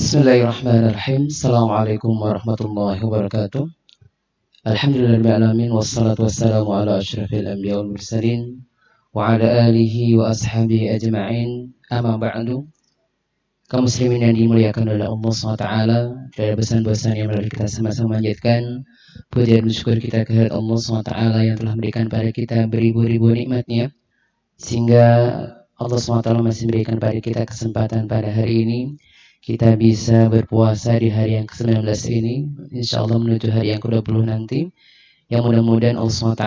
Bismillahirrahmanirrahim. Assalamualaikum warahmatullahi wabarakatuh. Alhamdulillahirrahmanirrahim. Wassalatu wassalamu ala asyrafil anbiya wal mursalin wa ala alihi wa ashabihi ajma'in. Amma ba'du. Kaum muslimin yang dimuliakan oleh Allah SWT, dari pesan-pesan yang mari kita sama-sama manjatkan puji dan syukur kita kehadirat Allah SWT yang telah memberikan pada kita beribu-ribu nikmatnya, sehingga Allah SWT masih memberikan pada kita kesempatan pada hari ini kita bisa berpuasa di hari yang ke-19 ini, insya Allah menuju hari yang ke-20 nanti, yang mudah-mudahan Allah SWT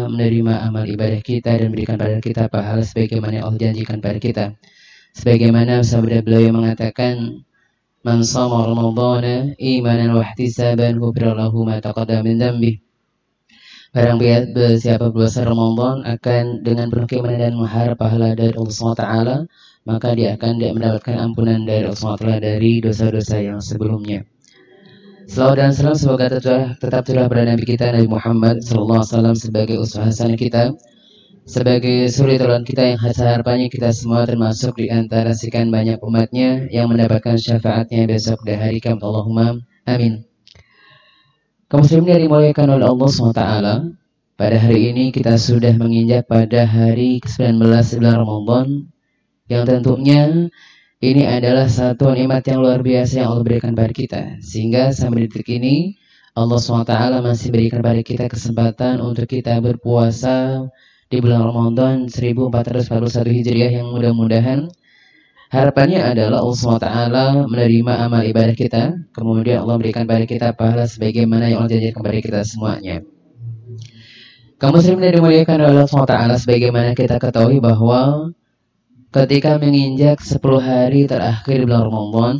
menerima amal ibadah kita dan berikan pada kita pahala sebagaimana yang Allah janjikan pada kita. Sebagaimana sabda beliau yang mengatakan, man shoma ramadhana imanan wa ihtisaban ghufira lahu ma taqaddama min dhanbi. Barang siapa berpuasa Ramadan akan dengan penuh keimanan dan mengharap pahala dari Allah SWT, maka dia akan mendapatkan ampunan dari Allah SWT dari dosa-dosa yang sebelumnya. Salawat dan salam semoga tetap tercurah pada Nabi kita Nabi Muhammad SAW sebagai uswah hasanah kita, sebagai suri teladan kita yang harapannya kita semua termasuk di antara sekian banyak umatnya yang mendapatkan syafaatnya besok di hari kiamat. Allahumma amin. Kaum muslimin yang dimuliakan oleh Allah SWT, pada hari ini kita sudah menginjak pada hari ke-19 bulan Ramadan, yang tentunya ini adalah satu nikmat yang luar biasa yang Allah berikan pada kita, sehingga sampai detik ini Allah SWT masih berikan pada kita kesempatan untuk kita berpuasa di bulan Ramadan 1441 Hijriah, yang mudah-mudahan harapannya adalah Allah SWT menerima amal ibadah kita, kemudian Allah berikan pada kita pahala sebagaimana yang Allah janjikan kepada kita semuanya. Kaum muslimin yang dimuliakan oleh Allah SWT, sebagaimana kita ketahui bahwa ketika menginjak 10 hari terakhir bulan Ramadan,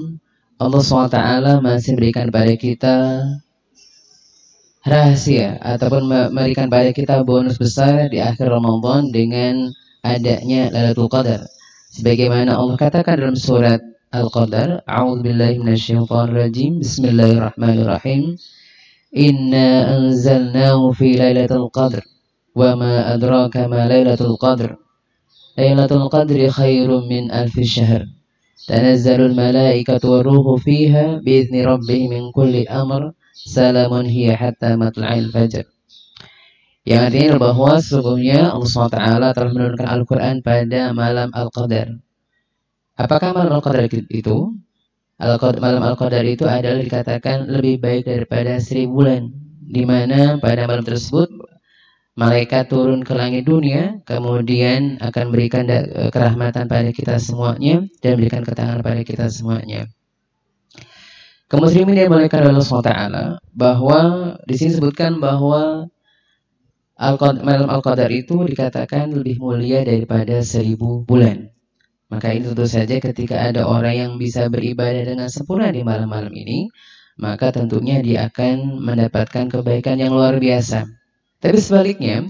Allah SWT masih berikan pada kita rahasia ataupun memberikan pada kita bonus besar di akhir Ramadan dengan adanya Lailatul Qadar. Sebagaimana Allah katakan dalam surat Al-Qadar, a'udzubillahi minasyaitonirrajim, bismillahirrahmanirrahim, inna anzalnahu fi lailatul qadr wa ma adraka ma lailatul qadr. Lailatul Qadri khairum min alfi syahr. Tanazzalul malaikatu waruhu fiha biizni rabbihim min kulli amr. Salamun hiya hatta matla'il fajr. Yang artinya bahwa sesungguhnya Allah SWT telah menurunkan Al-Quran pada malam Al-Qadar. Apakah malam Al-Qadar itu? Malam Al-Qadar itu adalah dikatakan lebih baik daripada 1000 bulan, di mana pada malam tersebut malaikat turun ke langit dunia, kemudian akan berikan kerahmatan pada kita semuanya dan berikan ketenangan pada kita semuanya. Kaum muslimin yang dimuliakan oleh Allah SWT, bahwa di sini disebutkan bahwa malam Al-Qadar itu dikatakan lebih mulia daripada 1000 bulan. Maka ini tentu saja ketika ada orang yang bisa beribadah dengan sempurna di malam-malam ini, maka tentunya dia akan mendapatkan kebaikan yang luar biasa. Tapi sebaliknya,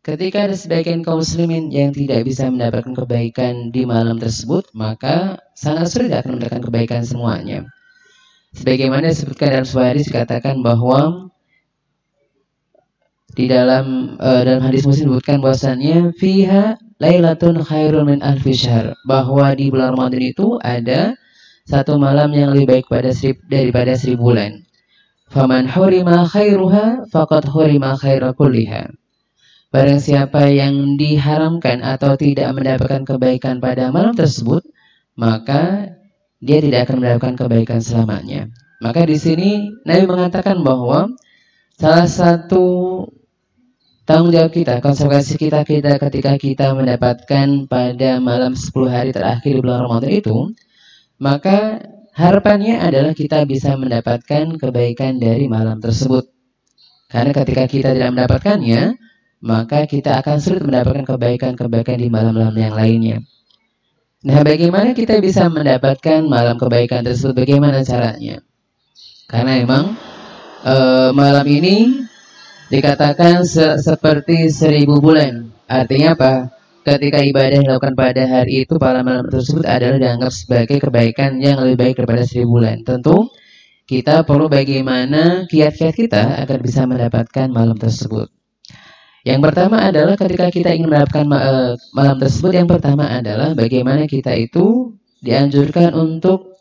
ketika ada sebagian kaum muslimin yang tidak bisa mendapatkan kebaikan di malam tersebut, maka sangat sulit akan mendapatkan kebaikan semuanya. Sebagaimana disebutkan dalam sebuah hadis, dikatakan bahwa di dalam hadis Muslim disebutkan bahwasannya fiha lailatun khairun min alfi syahr, bahwa di bulan Ramadan itu ada satu malam yang lebih baik daripada 1000 bulan. Faman hurima khairuha faqad hurima khaira kulliha. Barang siapa yang diharamkan atau tidak mendapatkan kebaikan pada malam tersebut, maka dia tidak akan mendapatkan kebaikan selamanya. Maka di sini Nabi mengatakan bahwa salah satu tanggung jawab kita, konsekuensi kita ketika kita mendapatkan pada malam 10 hari terakhir bulan Ramadan itu, maka harapannya adalah kita bisa mendapatkan kebaikan dari malam tersebut. Karena ketika kita tidak mendapatkannya, maka kita akan sulit mendapatkan kebaikan-kebaikan di malam-malam yang lainnya. Nah, bagaimana kita bisa mendapatkan malam kebaikan tersebut? Bagaimana caranya? Karena memang malam ini dikatakan seperti 1000 bulan. Artinya apa? Ketika ibadah yang dilakukan pada hari itu, pada malam tersebut adalah dianggap sebagai kebaikan yang lebih baik daripada 1000 bulan. Tentu kita perlu bagaimana kiat-kiat kita agar bisa mendapatkan malam tersebut. Yang pertama adalah ketika kita ingin mendapatkan malam tersebut, yang pertama adalah bagaimana kita itu dianjurkan untuk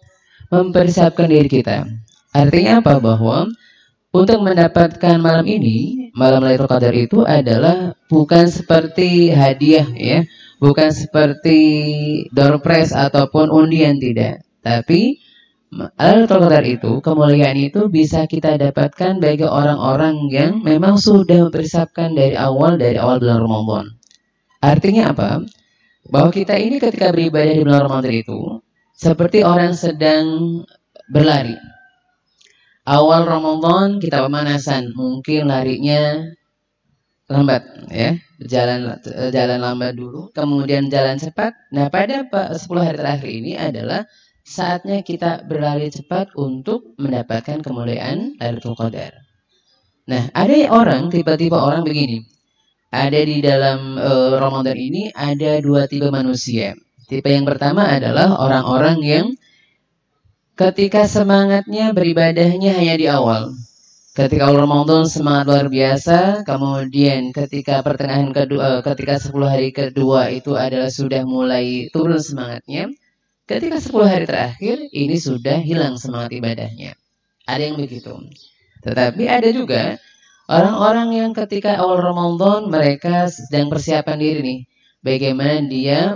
mempersiapkan diri kita. Artinya apa? Bahwa untuk mendapatkan malam ini, malam Lailatul Qadar itu adalah bukan seperti hadiah ya, bukan seperti door prize ataupun undian, tidak. Tapi Lailatul Qadar itu, kemuliaan itu bisa kita dapatkan bagi orang-orang yang memang sudah mempersiapkan dari awal bulan Ramadan. Artinya apa? Bahwa kita ini ketika beribadah di bulan Ramadan itu seperti orang sedang berlari. Awal Ramadan kita pemanasan, mungkin larinya lambat ya, jalan lambat dulu, kemudian jalan cepat. Nah, pada 10 hari terakhir ini adalah saatnya kita berlari cepat untuk mendapatkan kemuliaan Lailatul Qadar. Nah, ada orang, tipe-tipe orang begini. Ada di dalam Ramadan ini ada 2 tipe manusia. Tipe yang pertama adalah orang-orang yang ketika semangatnya beribadahnya hanya di awal. Ketika awal Ramadan semangat luar biasa, kemudian ketika pertengahan kedua, ketika 10 hari kedua itu adalah sudah mulai turun semangatnya. Ketika 10 hari terakhir, ini sudah hilang semangat ibadahnya. Ada yang begitu. Tetapi ada juga orang-orang yang ketika awal Ramadan mereka sedang persiapan diri nih. Bagaimana dia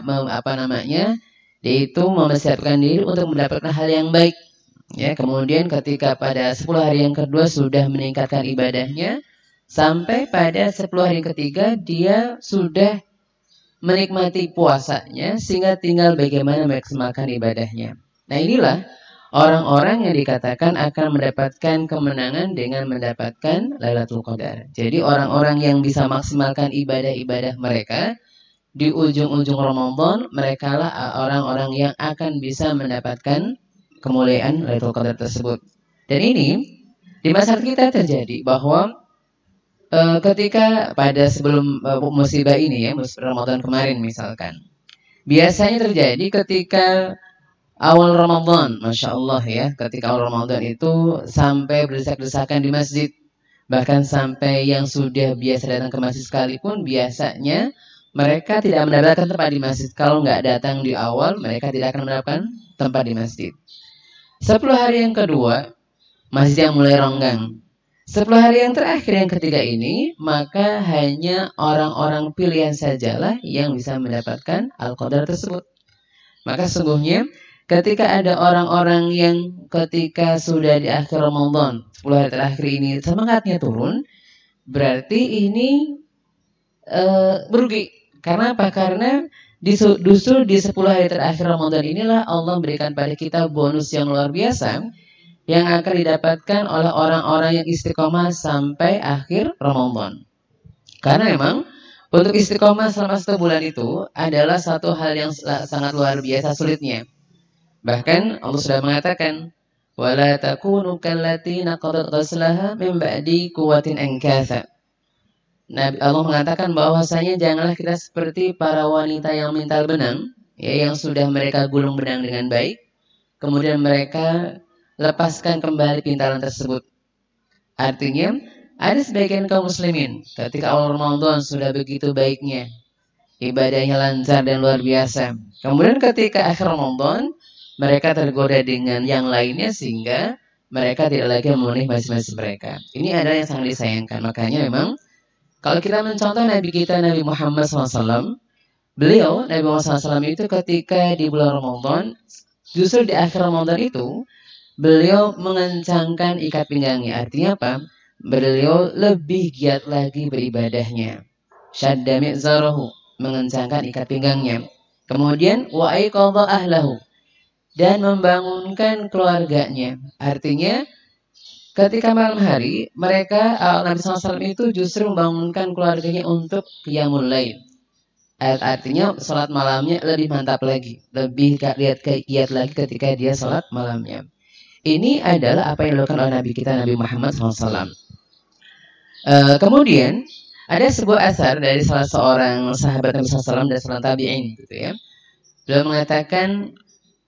dia itu mempersiapkan diri untuk mendapatkan hal yang baik. Ya, kemudian ketika pada 10 hari yang kedua sudah meningkatkan ibadahnya, sampai pada 10 hari yang ketiga dia sudah menikmati puasanya sehingga tinggal bagaimana memaksimalkan ibadahnya. Nah, inilah orang-orang yang dikatakan akan mendapatkan kemenangan dengan mendapatkan Lailatul Qadar. Jadi orang-orang yang bisa maksimalkan ibadah-ibadah mereka di ujung-ujung Ramadan, mereka lah orang-orang yang akan bisa mendapatkan kemuliaan Lailatul Qadar tersebut. Dan ini di masyarakat kita terjadi bahwa ketika pada sebelum musibah ini ya, Ramadan kemarin misalkan, biasanya terjadi ketika awal Ramadan, Masya Allah ya, ketika awal Ramadan itu sampai berdesak-desakan di masjid, bahkan sampai yang sudah biasa datang ke masjid sekalipun biasanya mereka tidak mendapatkan tempat di masjid. Kalau nggak datang di awal, mereka tidak akan mendapatkan tempat di masjid. 10 hari yang kedua, masjid yang mulai ronggang. 10 hari yang terakhir yang ketiga ini, maka hanya orang-orang pilihan sajalah yang bisa mendapatkan Al-Qadar tersebut. Maka sesungguhnya ketika ada orang-orang yang ketika sudah di akhir Ramadan, 10 hari terakhir ini semangatnya turun, berarti ini merugi. Karena apa? Karena justru di 10 hari terakhir Ramadan inilah Allah berikan pada kita bonus yang luar biasa yang akan didapatkan oleh orang-orang yang istiqomah sampai akhir Ramadan. Karena memang untuk istiqomah selama 1 bulan itu adalah satu hal yang sangat luar biasa sulitnya. Bahkan Allah sudah mengatakan, "Wala takunu kallati naqadat ghaslaha min ba'di quwwatin ankatha." Nabi Allah mengatakan bahwasanya janganlah kita seperti para wanita yang mintal benang, ya, yang sudah mereka gulung benang dengan baik, kemudian mereka lepaskan kembali pintalan tersebut. Artinya, ada sebagian kaum muslimin ketika awal Ramadan sudah begitu baiknya, ibadahnya lancar dan luar biasa. Kemudian ketika akhir Ramadan, mereka tergoda dengan yang lainnya sehingga mereka tidak lagi memenuhi masing-masing mereka. Ini adalah yang sangat disayangkan. Makanya memang kalau kita mencontoh Nabi kita, Nabi Muhammad SAW, beliau, Nabi Muhammad SAW itu ketika di bulan Ramadan, justru di akhir Ramadan itu, beliau mengencangkan ikat pinggangnya. Artinya apa? Beliau lebih giat lagi beribadahnya. Syadda mi'zarahu, mengencangkan ikat pinggangnya. Kemudian wa aiqadha ahlahu, dan membangunkan keluarganya. Artinya ketika malam hari mereka Nabi SAW itu justru membangunkan keluarganya untuk qiyamul lail. Artinya salat malamnya lebih mantap lagi, lebih giat lagi ketika dia salat malamnya. Ini adalah apa yang dilakukan oleh Nabi kita, Nabi Muhammad SAW. Kemudian ada sebuah asar dari salah seorang sahabat Nabi SAW dan seorang tabi'in, gitu ya. Beliau mengatakan,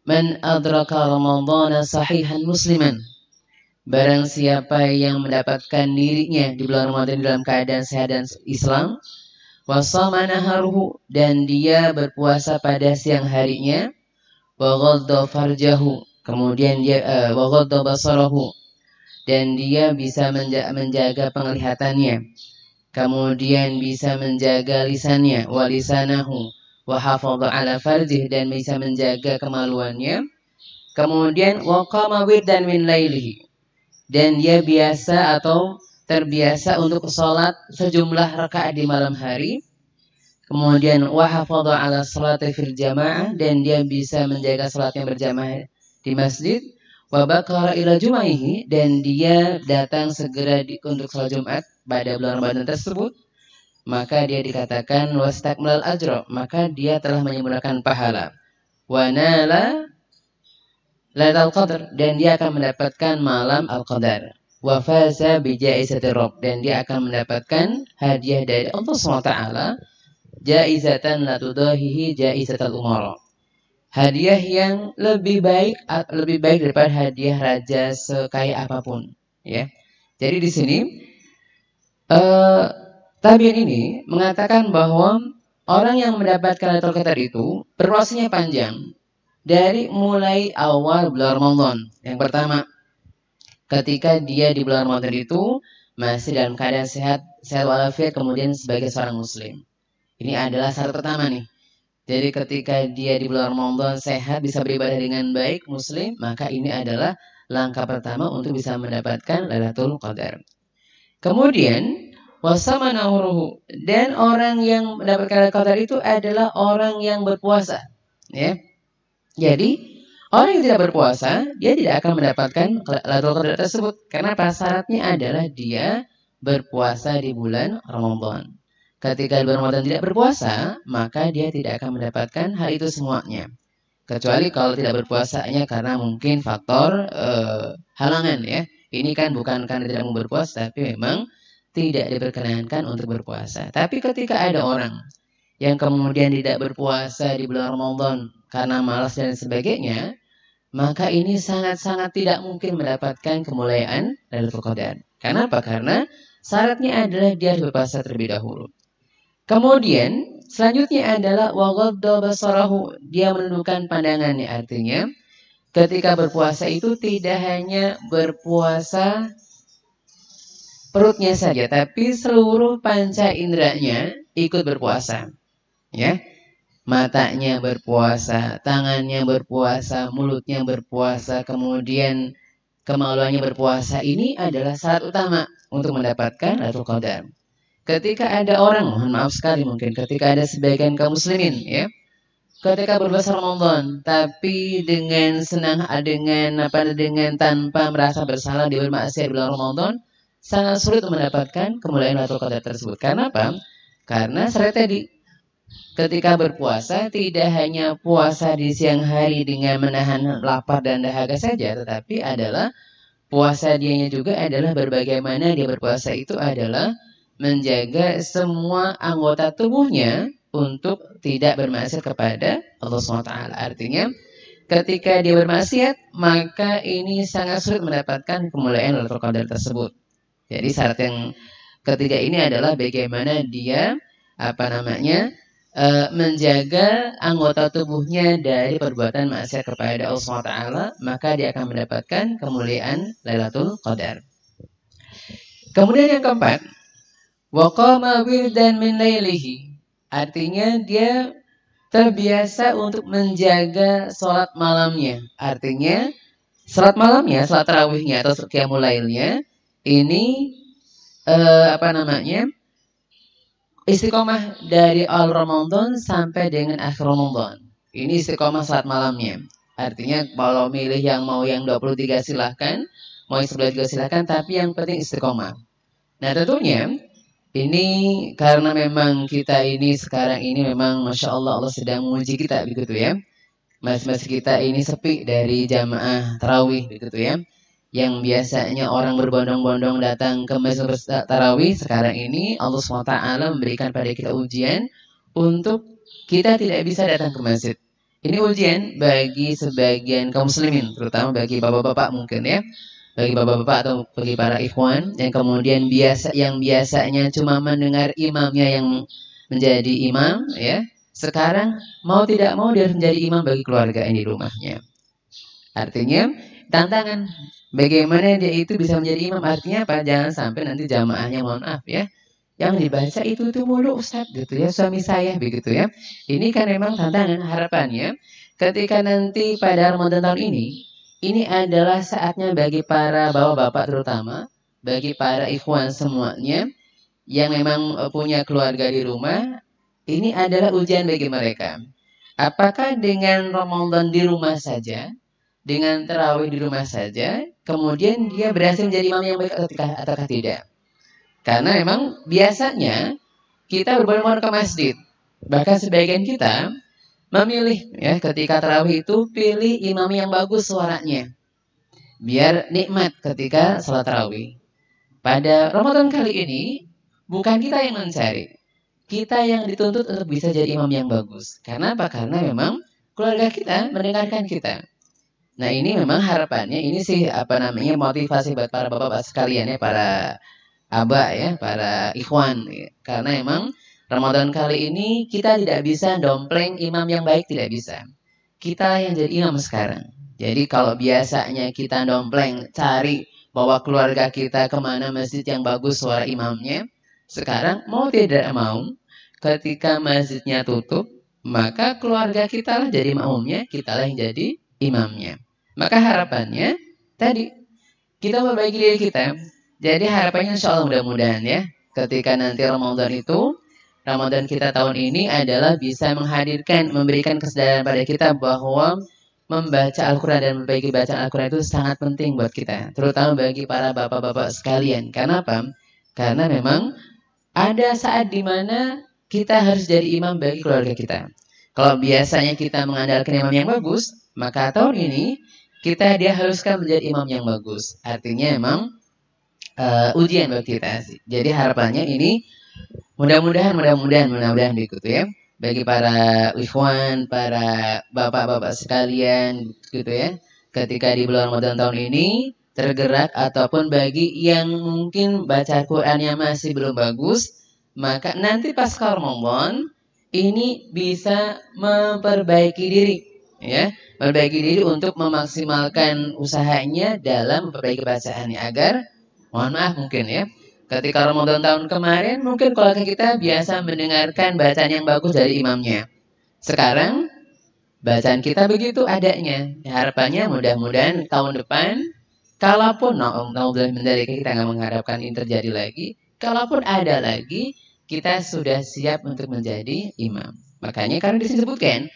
"Man adraka Ramadhana sahihan musliman." Barang siapa yang mendapatkan dirinya di bulan Ramadan dalam keadaan sehat dan Islam, wasama naharuhu, dan dia berpuasa pada siang harinya, wa ghadda farjahu, Kemudian dia wa ghadda basarahu, dan dia bisa menjaga penglihatannya. Kemudian bisa menjaga lisannya, wa lisanahu wa hafadha ala farjih, dan bisa menjaga kemaluannya. Kemudian wa qama wirdan min lailihi, dan dia biasa atau terbiasa untuk sholat sejumlah rakaat di malam hari. Kemudian wa hafadha ala salati fil jamaah, dan dia bisa menjaga salatnya berjamaah di masjid. Wa baqara ila jumaihi, dan dia datang segera untuk salat Jumat pada bulan Ramadan tersebut, maka dia dikatakan wastakmalal ajra, maka dia telah menyempurnakan pahala. Wa nala lailatul qadar, dan dia akan mendapatkan malam al-qadar. Wa faza bi jaizatir rabb, dan dia akan mendapatkan hadiah dari Allah SWT, jaizatan la tudahihi jaizatul umara, hadiah yang lebih baik daripada hadiah raja sekaya apapun, ya. Jadi di sini tabi'in ini mengatakan bahwa orang yang mendapatkan Lailatul Qadar itu berprosesnya panjang, dari mulai awal bulan Ramadan. Yang pertama, ketika dia di bulan Ramadan itu masih dalam keadaan sehat walafiat, kemudian sebagai seorang muslim. Ini adalah syarat pertama nih. Jadi ketika dia di bulan Ramadan sehat, bisa beribadah dengan baik, muslim, maka ini adalah langkah pertama untuk bisa mendapatkan Lailatul Qadar. Kemudian wasamanahuruhu, dan orang yang mendapatkan Lailatul Qadar itu adalah orang yang berpuasa, ya. Jadi orang yang tidak berpuasa, dia tidak akan mendapatkan Lailatul Qadar tersebut. Karena syaratnya adalah dia berpuasa di bulan Ramadan. Ketika di bulan Ramadan tidak berpuasa, maka dia tidak akan mendapatkan hal itu semuanya. Kecuali kalau tidak berpuasanya karena mungkin faktor halangan, ya. Ini kan bukan karena tidak mau berpuasa, tapi memang tidak diperkenankan untuk berpuasa. Tapi ketika ada orang yang kemudian tidak berpuasa di bulan Ramadan karena malas dan sebagainya, maka ini sangat-sangat tidak mungkin mendapatkan kemuliaan Lailatul Qadar. Kenapa? Karena syaratnya adalah dia harus berpuasa terlebih dahulu. Kemudian selanjutnya adalah wa ghadda basarahu, dia menundukkan pandangannya. Artinya ketika berpuasa itu tidak hanya berpuasa perutnya saja, tapi seluruh panca inderanya ikut berpuasa, ya. Matanya berpuasa, tangannya berpuasa, mulutnya berpuasa, kemudian kemaluannya berpuasa. Ini adalah syarat utama untuk mendapatkan Lailatul Qadar. Ketika ada orang, mohon maaf sekali mungkin, ketika ada sebagian kaum muslimin, ya, ketika berpuasa Ramadan, tapi dengan senang, dengan tanpa merasa bersalah di bermaksiat di bulan Ramadan, sangat sulit mendapatkan kemuliaan Lailatul Qadar tersebut. Karena apa? Karena syarat tadi, ketika berpuasa tidak hanya puasa di siang hari dengan menahan lapar dan dahaga saja, tetapi adalah puasa dianya juga adalah berbagaimana dia berpuasa itu adalah menjaga semua anggota tubuhnya untuk tidak bermaksiat kepada Allah SWT. Artinya ketika dia bermaksiat, maka ini sangat sulit mendapatkan kemuliaan Lailatul Qadar tersebut. Jadi syarat yang ketiga ini adalah bagaimana dia menjaga anggota tubuhnya dari perbuatan maksiat kepada Allah SWT, maka dia akan mendapatkan kemuliaan Lailatul Qadar. Kemudian yang keempat, wa qama wirdan min lailihi, artinya dia terbiasa untuk menjaga sholat malamnya. Artinya sholat malamnya, sholat tarawihnya atau qiyamul lailnya ini istiqomah dari awal Ramadan sampai dengan akhir Ramadan. Ini istiqomah sholat malamnya. Artinya kalau milih yang mau yang 23 silahkan, mau yang 11 juga silahkan, tapi yang penting istiqomah. Nah tentunya ini karena memang kita ini sekarang ini memang Masya Allah, Allah sedang menguji kita begitu, ya. Masjid kita ini sepi dari jamaah tarawih begitu, ya. Yang biasanya orang berbondong-bondong datang ke masjid tarawih, sekarang ini Allah SWT memberikan pada kita ujian untuk kita tidak bisa datang ke masjid. Ini ujian bagi sebagian kaum muslimin, terutama bagi bapak-bapak mungkin, ya. Bagi bapak-bapak atau bagi para ikhwan yang kemudian biasanya cuma mendengar imamnya yang menjadi imam, ya. Sekarang mau tidak mau dia menjadi imam bagi keluarga ini di rumahnya. Artinya tantangan bagaimana dia itu bisa menjadi imam. Artinya apa? Jangan sampai nanti jamaahnya, mohon maaf ya, yang dibaca itu mulu Ustadz gitu ya, suami saya begitu ya. Ini kan memang tantangan. Harapannya ketika nanti pada Ramadan tahun ini adalah saatnya bagi para bapak-bapak terutama, bagi para ikhwan semuanya yang memang punya keluarga di rumah, ini adalah ujian bagi mereka. Apakah dengan Ramadan di rumah saja, dengan tarawih di rumah saja, kemudian dia berhasil menjadi imam yang baik ataukah tidak? Karena memang biasanya kita berbondong-bondong ke masjid. Bahkan sebagian kita memilih ya ketika tarawih itu pilih imam yang bagus suaranya, biar nikmat ketika salat tarawih. Pada Ramadan kali ini bukan kita yang mencari, kita yang dituntut untuk bisa jadi imam yang bagus. Karena apa? Karena memang keluarga kita mendengarkan kita. Nah ini memang harapannya, ini sih motivasi buat para bapak-bapak sekalian ya, para abah ya, para ikhwan ya. Karena memang Ramadan kali ini kita tidak bisa dompleng imam yang baik, tidak bisa. Kita yang jadi imam sekarang. Jadi kalau biasanya kita dompleng cari bawa keluarga kita kemana masjid yang bagus suara imamnya, sekarang mau tidak mau ketika masjidnya tutup, maka keluarga kita lah jadi makmumnya, kita lah yang jadi imamnya. Maka harapannya tadi kita memperbaiki diri kita. Jadi harapannya insya Allah mudah-mudahan ya, ketika nanti Ramadan itu, Ramadan kita tahun ini adalah bisa menghadirkan, memberikan kesadaran pada kita bahwa membaca Al-Quran dan memperbaiki bacaan Al-Quran itu sangat penting buat kita, terutama bagi para bapak-bapak sekalian. Karena apa? Karena memang ada saat dimana kita harus jadi imam bagi keluarga kita. Kalau biasanya kita mengandalkan imam yang bagus, maka tahun ini kita diharuskan menjadi imam yang bagus. Artinya memang ujian buat kita sih. Jadi harapannya ini mudah-mudahan begitu ya. Bagi para ikhwan, para bapak-bapak sekalian gitu ya. Ketika di bulan Ramadan tahun ini tergerak, ataupun bagi yang mungkin baca Qur'annya masih belum bagus, maka nanti pas Ramadan ini bisa memperbaiki diri ya. Memperbaiki diri untuk memaksimalkan usahanya dalam memperbaiki bacaannya, agar mohon maaf mungkin ya, ketika Ramadan tahun kemarin mungkin keluarga kita biasa mendengarkan bacaan yang bagus dari imamnya. Sekarang bacaan kita begitu adanya. Harapannya mudah-mudahan tahun depan, kalaupun kita nggak mengharapkan ini terjadi lagi, kalaupun ada lagi, kita sudah siap untuk menjadi imam. Makanya karena disebutkan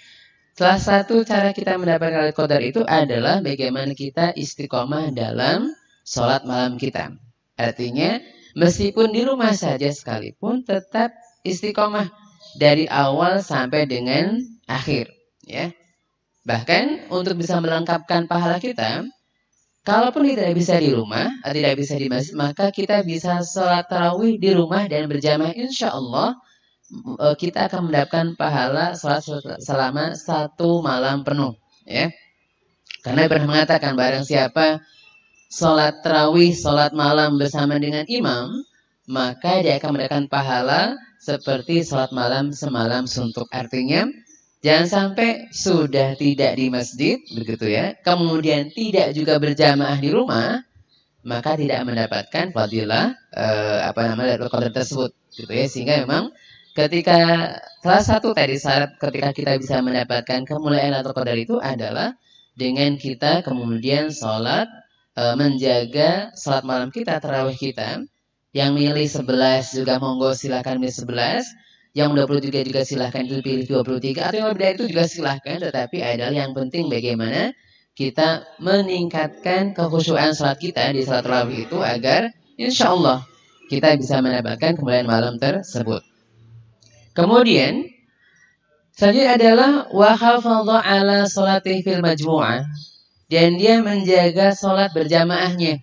salah satu cara kita mendapatkan Lailatul Qadar itu adalah bagaimana kita istiqomah dalam sholat malam kita. Artinya meskipun di rumah saja sekalipun tetap istiqomah dari awal sampai dengan akhir ya. Bahkan untuk bisa melengkapkan pahala kita, kalaupun tidak bisa di rumah, tidak bisa di masjid, maka kita bisa sholat tarawih di rumah dan berjamaah. Insya Allah kita akan mendapatkan pahala sholat selama 1 malam penuh ya. Karena pernah mengatakan barang siapa sholat tarawih, sholat malam bersama dengan imam, maka dia akan mendapatkan pahala seperti sholat malam semalam suntuk. Artinya jangan sampai sudah tidak di masjid begitu ya, kemudian tidak juga berjamaah di rumah, maka tidak mendapatkan fadilah Lailatul Qadar tersebut gitu ya. Sehingga memang ketika salah satu tadi syarat ketika kita bisa mendapatkan kemuliaan Lailatul Qadar itu adalah dengan kita kemudian sholat, menjaga sholat malam kita, tarawih kita. Yang milih 11 juga monggo silahkan milih 11. Yang 23 juga silahkan pilih 23. Atau yang lebih dari itu juga silahkan. Tetapi adalah yang penting bagaimana kita meningkatkan kekhusyuan sholat kita di sholat tarawih itu, agar insya Allah kita bisa mendapatkan kemuliaan malam tersebut. Kemudian selanjutnya adalah wa hafadha ala sholati fil majmu'ah, dan dia menjaga sholat berjamaahnya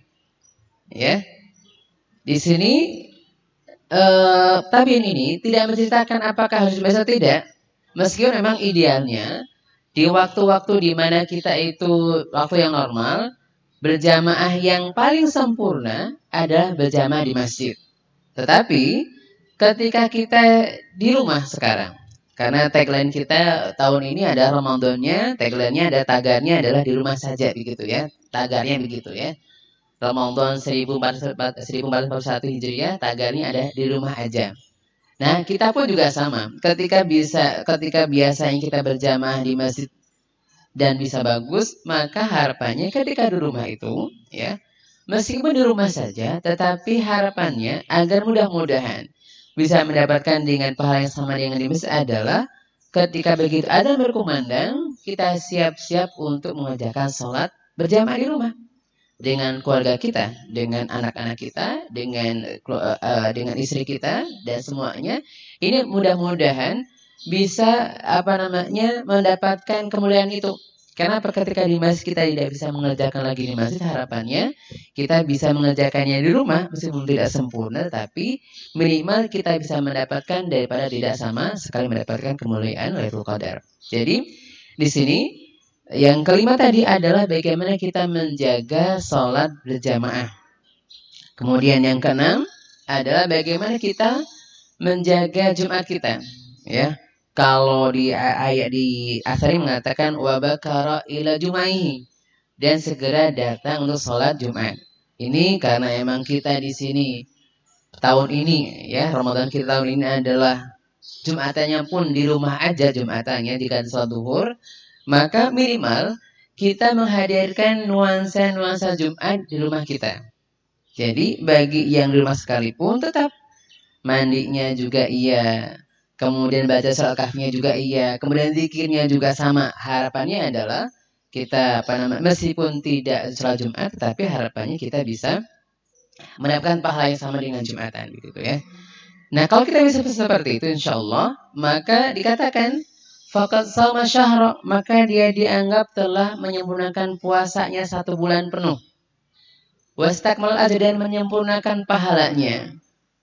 ya. Di sini tabiin ini tidak menceritakan apakah harus biasa tidak, meskipun memang idealnya di waktu-waktu di mana kita itu waktu yang normal, berjamaah yang paling sempurna adalah berjamaah di masjid. Tetapi ketika kita di rumah sekarang, Karena tagline kita tahun ini ada Ramadannya, tagline-nya ada tagarnya adalah di rumah saja begitu ya. Tagarnya begitu ya. Ramadan 1441 Hijriah, tagarnya ada di rumah aja. Nah, kita pun juga sama. Ketika biasanya kita berjamaah di masjid dan bisa bagus, maka harapannya ketika di rumah itu ya, meskipun di rumah saja, tetapi harapannya agar mudah-mudahan bisa mendapatkan dengan pahala yang sama dengan di masjid adalah ketika begitu adzan berkumandang, kita siap-siap untuk mengerjakan sholat berjamaah di rumah dengan keluarga kita, dengan anak-anak kita, dengan istri kita dan semuanya. Ini mudah-mudahan bisa mendapatkan kemuliaan itu. Karena ketika di masjid kita tidak bisa mengerjakan lagi di masjid, harapannya kita bisa mengerjakannya di rumah meskipun tidak sempurna, tapi minimal kita bisa mendapatkan daripada tidak sama sekali mendapatkan kemuliaan Lailatul Qadar. Jadi di sini yang kelima tadi adalah bagaimana kita menjaga sholat berjamaah. Kemudian yang keenam adalah bagaimana kita menjaga Jumat kita, ya. Kalau di ayat di Asari mengatakan wabakara ila jumaihi, dan segera datang untuk sholat Jumat. Ini karena emang kita di sini tahun ini ya, Ramadan kita tahun ini adalah Jumatannya pun di rumah aja Jumatannya jika sholat duhur, maka minimal kita menghadirkan nuansa-nuansa Jumat di rumah kita. Jadi bagi yang di rumah sekalipun tetap mandinya juga iya, kemudian baca surat kahfnya juga iya, kemudian zikirnya juga sama. Harapannya adalah kita meskipun tidak sholat Jumat, tetapi harapannya kita bisa mendapatkan pahala yang sama dengan Jumatan gitu ya. Nah, kalau kita bisa seperti itu insya Allah, maka dikatakan faqad shama syahra, maka dia dianggap telah menyempurnakan puasanya 1 bulan penuh. Wastakmal ajr, dan menyempurnakan pahalanya.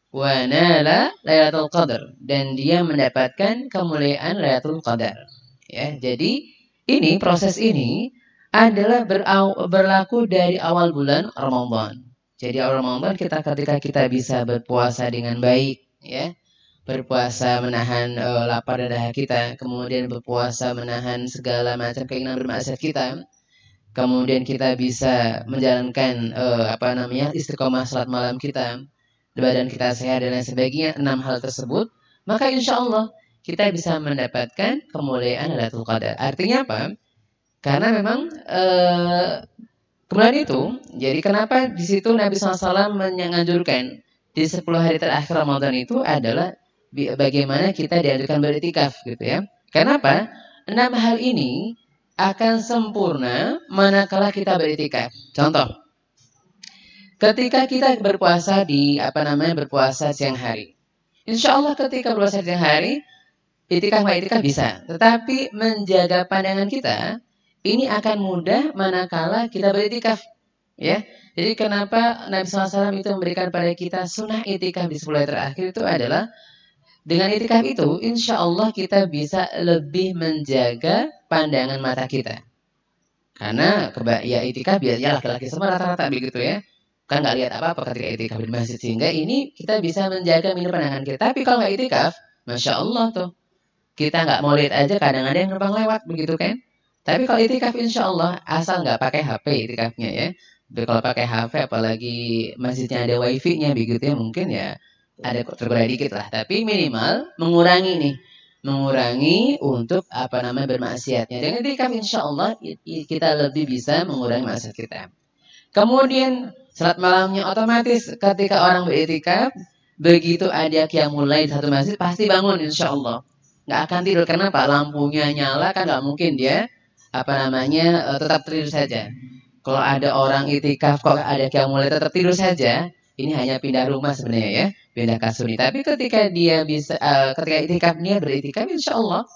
Wa nala Lailatul Qadar, dan dia mendapatkan kemuliaan Lailatul Qadar. Ya, jadi ini proses ini adalah berlaku dari awal bulan Ramadan. Jadi awal Ramadan ketika kita bisa berpuasa dengan baik, ya, berpuasa menahan lapar dan dahaga kita, kemudian berpuasa menahan segala macam keinginan bermaksiat kita. Kemudian kita bisa menjalankan istiqomah salat malam kita, badan kita sehat dan lain sebagainya, 6 hal tersebut, maka insya Allah kita bisa mendapatkan kemuliaan Lailatul Qadar. Artinya apa? Karena memang kemudian itu, jadi kenapa di situ Nabi SAW menganjurkan di 10 hari terakhir Ramadan itu adalah bagaimana kita dianjurkan beriktikaf gitu ya. Kenapa? 6 hal ini akan sempurna manakala kita beriktikaf. Contoh, ketika kita berpuasa berpuasa siang hari, insya Allah ketika berpuasa siang hari, iktikaf bisa. Tetapi menjaga pandangan kita ini akan mudah manakala kita beriktikaf, ya. Jadi kenapa Nabi SAW itu memberikan pada kita sunnah iktikaf di 10 hari terakhir itu adalah dengan iktikaf itu, insya Allah kita bisa lebih menjaga pandangan mata kita. Karena iktikaf biasanya laki-laki semua rata-rata begitu ya. Kan nggak lihat apa-apa ketika iktikaf di masjid, sehingga ini kita bisa menjaga pandangan kita. Tapi kalau nggak iktikaf, masya Allah tuh kita nggak mau lihat aja, kadang-kadang yang numpang lewat begitu kan. Tapi kalau iktikaf insya Allah asal nggak pakai HP iktikafnya ya. Kalau pakai HP apalagi masjidnya ada wifi-nya begitu ya, mungkin ya ada tergoda dikit lah. Tapi minimal mengurangi untuk bermaksiatnya. Dengan iktikaf insya Allah kita lebih bisa mengurangi maksiat kita. Kemudian salat malamnya otomatis ketika orang beriktikaf, begitu ada qiyamul lail satu masjid pasti bangun insya Allah. Nggak akan tidur. Kenapa? Lampunya nyala, kan nggak mungkin dia tetap tidur saja. Kalau ada orang iktikaf kok ada qiyamul lail tetap tidur saja, ini hanya pindah rumah sebenarnya ya, pindah kasur. Tapi ketika dia bisa ketika iktikafnya beriktikaf, insya Allah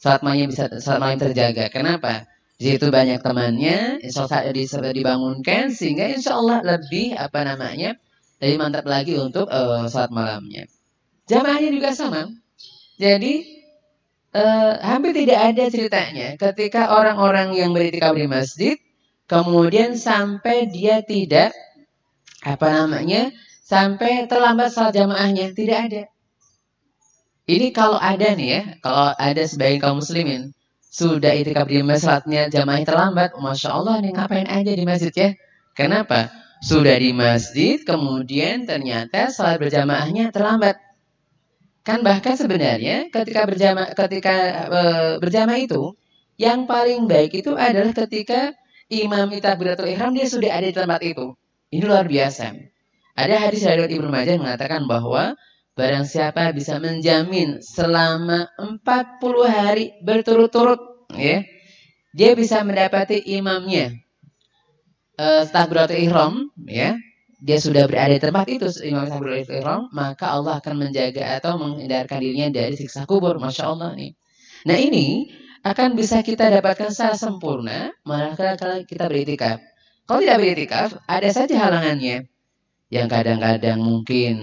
salat malam terjaga. Kenapa? Di situ banyak temannya, insya Allah bisa dibangunkan, sehingga insya Allah lebih lebih mantap lagi untuk salat malamnya. Jamaahnya juga sama. Jadi hampir tidak ada ceritanya ketika orang-orang yang beriktikaf di masjid kemudian sampai dia tidak sampai terlambat salat jamaahnya, tidak ada. Ini kalau ada nih ya, kalau ada sebagian kaum muslimin sudah itikaf di masjid, salatnya jamaah terlambat, masya Allah nih ngapain aja di masjid ya? Kenapa? Sudah di masjid, kemudian ternyata salat berjamaahnya terlambat. Kan bahkan sebenarnya berjamaah itu yang paling baik itu adalah ketika imam takbiratul ihram dia sudah ada di tempat itu. Ini luar biasa. Ada hadis dari Ibnu Majah mengatakan bahwa barang siapa bisa menjamin selama 40 hari berturut-turut, ya, dia bisa mendapati imamnya takbiratul ihram, ya, dia sudah berada di tempat itu imam takbiratul ihram, maka Allah akan menjaga atau menghindarkan dirinya dari siksa kubur. Masya Allah nih. Nah ini akan bisa kita dapatkan secara sempurna manakala kalau kita beritikaf. Kalau tidak beritikaf, ada saja halangannya. Yang kadang-kadang mungkin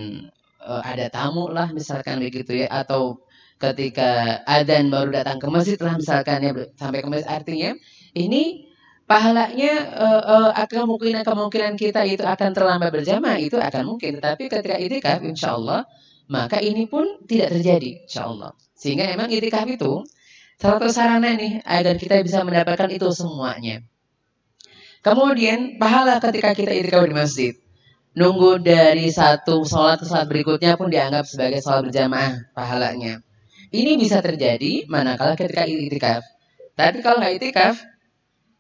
ada tamu lah misalkan begitu ya, atau ketika adzan baru datang ke masjid lah misalkan ya, sampai ke masjid, artinya ini pahalanya kemungkinan kita itu akan terlambat berjamaah itu akan mungkin, tetapi ketika itikaf insya Allah maka ini pun tidak terjadi insya Allah. Sehingga memang itikaf itu salah satu sarana nih agar kita bisa mendapatkan itu semuanya. Kemudian pahala ketika kita itikaf di masjid, nunggu dari satu sholat ke sholat berikutnya pun dianggap sebagai sholat berjamaah pahalanya. Ini bisa terjadi manakala ketika itikaf. Tapi kalau nggak itikaf,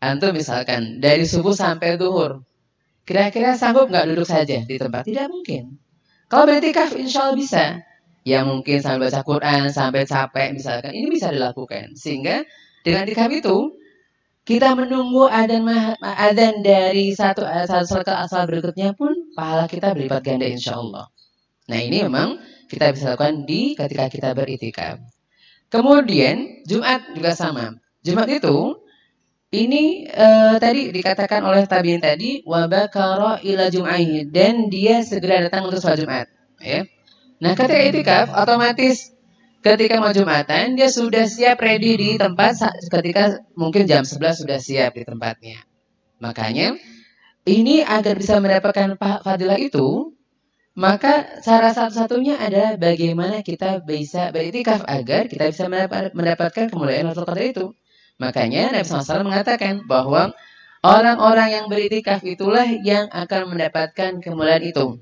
antum misalkan dari subuh sampai duhur, kira-kira sanggup nggak duduk saja di tempat? Tidak mungkin. Kalau beritikaf insya Allah bisa. Ya mungkin sambil baca Quran, sampai capek misalkan, ini bisa dilakukan. Sehingga dengan itikaf itu, kita menunggu adzan dari satu sholat ke asal berikutnya pun pahala kita berlipat ganda insya Allah. Nah ini memang kita bisa lakukan ketika kita beritikaf. Kemudian Jumat juga sama. Jumat itu ini tadi dikatakan oleh tabiin tadi, wabakaro ila jum'ahi, dan dia segera datang untuk sholat Jumat. Ya. Nah ketika itikaf otomatis ketika mau Jumatan, dia sudah siap ready di tempat ketika mungkin jam 11 sudah siap di tempatnya. Makanya, ini agar bisa mendapatkan fadilah itu, maka cara satu-satunya adalah bagaimana kita bisa beritikaf agar kita bisa mendapatkan kemuliaan Lailatul Qadar itu. Makanya Nabi SAW mengatakan bahwa orang-orang yang beritikaf itulah yang akan mendapatkan kemuliaan itu.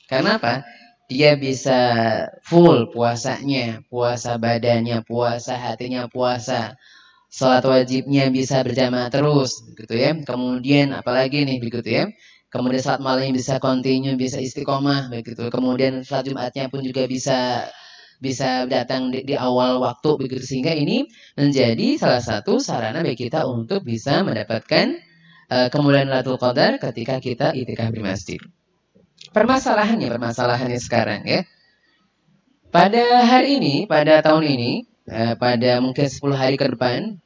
Karena apa? Dia bisa full puasanya, puasa badannya, puasa hatinya, puasa salat wajibnya bisa berjamaah terus, gitu ya. Kemudian apalagi nih, begitu ya. Kemudian salat malamnya bisa continue, bisa istiqomah, begitu. Kemudian salat Jumatnya pun juga bisa datang di awal waktu, begitu. Sehingga ini menjadi salah satu sarana bagi kita untuk bisa mendapatkan kemuliaan Lailatul Qadar ketika kita itikaf di masjid. Permasalahannya sekarang ya. Pada hari ini, pada tahun ini, pada mungkin 10 hari ke depan,